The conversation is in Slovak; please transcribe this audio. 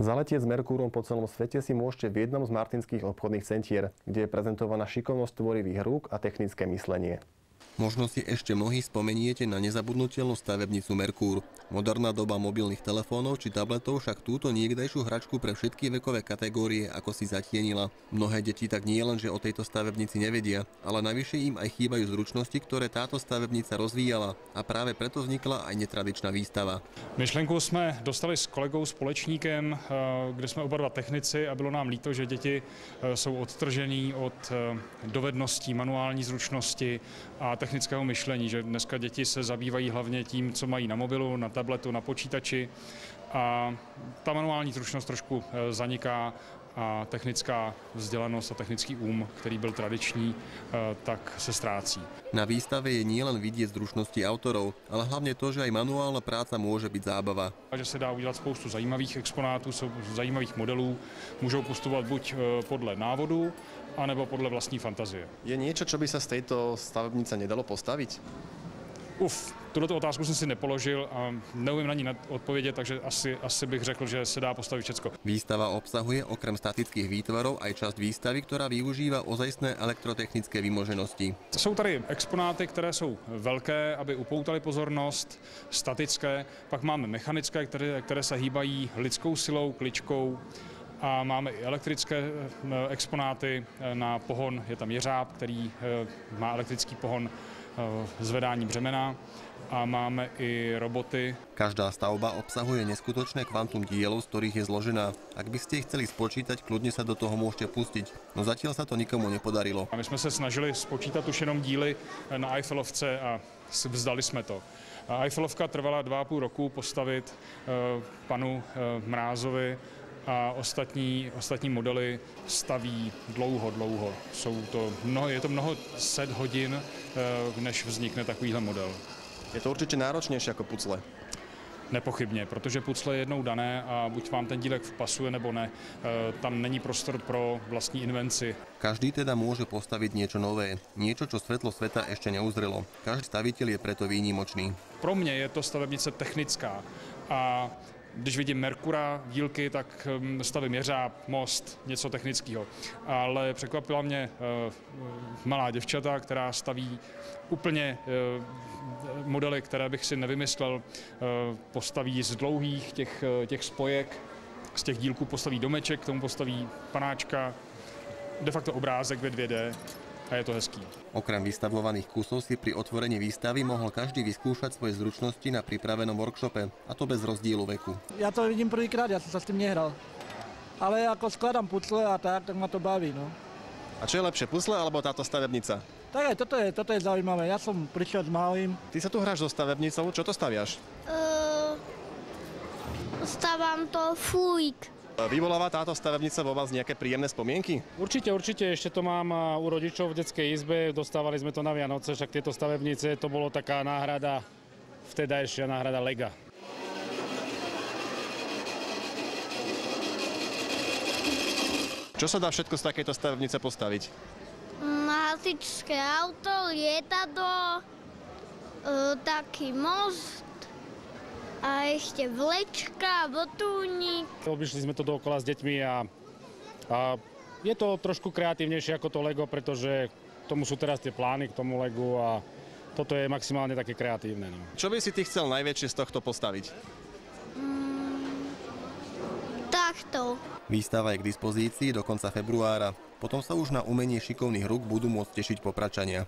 Zaletieť s Merkúrom po celom svete si môžete v jednom z martinských obchodných centier, kde je prezentovaná šikovnosť tvorivých rúk a technické myslenie. Možno si ešte mnohí spomeniete na nezabudnutelnú stavebnicu Merkúr. Moderná doba mobilných telefónov či tabletov však túto niekdajšiu hračku pre všetky vekové kategórie ako si zatienila. Mnohé deti tak nie len, že o tejto stavebnici nevedia, ale navyše im aj chýbajú zručnosti, ktoré táto stavebnica rozvíjala, a práve preto vznikla aj netradičná výstava. Myšlenku jsme dostali s kolegou společníkem, kde jsme oba dva technici, a bylo nám líto, že děti jsou odtržení od dovedností, manuální zručnosti a technického myšlení, že dneska děti se zabývají hlavně tím, co mají na mobilu, na tabletu, na počítači, a ta manuální zručnost trošku zaniká a technická vzdělanost a technický který byl tradiční, tak se ztrácí. Na výstave je nielen vidieť zručnosti autorov, ale hlavne to, že aj manuálna práca môže byť zábava. Že se dá udělat spoustu zajímavých exponátů, zajímavých modelů, můžou postupovat buď podle návodu, anebo podle vlastní fantazie. Je niečo, čo by sa z tejto stavebnice nedalo postaviť? Tuto otázku jsem si nepoložil a neumím na ní odpovědět, takže asi bych řekl, že se dá postavit všecko. Výstava obsahuje okrem statických výtvarov aj časť výstavy, ktorá využíva ozajstné elektrotechnické vymoženosti. Jsou tady exponáty, které jsou velké, aby upoutaly pozornost, statické, pak máme mechanické, které se hýbají lidskou silou, kličkou, a máme i elektrické exponáty na pohon. Je tam jeřáb, který má elektrický pohon, zvedání břemena, a máme i roboty. Každá stavba obsahuje neskutočné kvantum dielov, z ktorých je zložená. Ak by ste ich chceli spočítať, kľudne sa do toho môžete pustiť. No zatiaľ sa to nikomu nepodarilo. A my jsme se snažili spočítat už jenom díly na Eiffelovce a vzdali jsme to. Eiffelovka trvala 2,5 roku postavit panu Mrázovi, a ostatní modely staví dlouho. Je to mnoho set hodin, než vznikne takovýhle model. Je to určite náročnejšie ako pucle. Nepochybně, protože pucle je jednou dané a buď vám ten dílek vpasuje nebo ne. Tam není prostor pro vlastní invenci. Každý teda môže postaviť niečo nové, niečo, čo svetlo sveta ešte neuzrelo. Každý staviteľ je preto výnimočný. Pro mě je to stavebnice technická a když vidím Merkura, dílky, tak stavím jeřáb, most, něco technického. Ale překvapila mě malá děvčata, která staví úplně modely, které bych si nevymyslel. Postaví z dlouhých těch spojek, z těch dílků postaví domeček, k tomu postaví panáčka, de facto obrázek ve 2D. A je to hezký. Okrem vystavovaných kusov si pri otvorení výstavy mohol každý vyskúšať svoje zručnosti na pripravenom workshope, a to bez rozdielu veku. Ja to vidím prvýkrát, ja som sa s tým nehral. Ale ako skladám pucle a tak ma to baví, no. A čo je lepšie, pucle alebo táto stavebnica? Tak aj toto je zaujímavé. Ja som prišiel s malým. Ty sa tu hráš so stavebnicou, čo to staviaš? Stavam to fújk. Vyvoláva táto stavebnica vo vás nejaké príjemné spomienky? Určite, ešte to mám u rodičov v detskej izbe, dostávali sme to na Vianoce, však tieto stavebnice, to bolo taká náhrada, vtedajšia náhrada Lega. Čo sa dá všetko z takejto stavebnice postaviť? Hasičské auto, lietadlo, taký most, a ešte vlečka, botúnik. Obišli sme to dookola s deťmi a je to trošku kreatívnejšie ako to Lego, pretože tomu sú teraz tie plány k tomu Legu a toto je maximálne také kreatívne. No. Čo by si ty chcel najväčšie z tohto postaviť? Takto. Výstava je k dispozícii do konca februára. Potom sa už na umenie šikovných rúk budú môcť tešiť Popračania.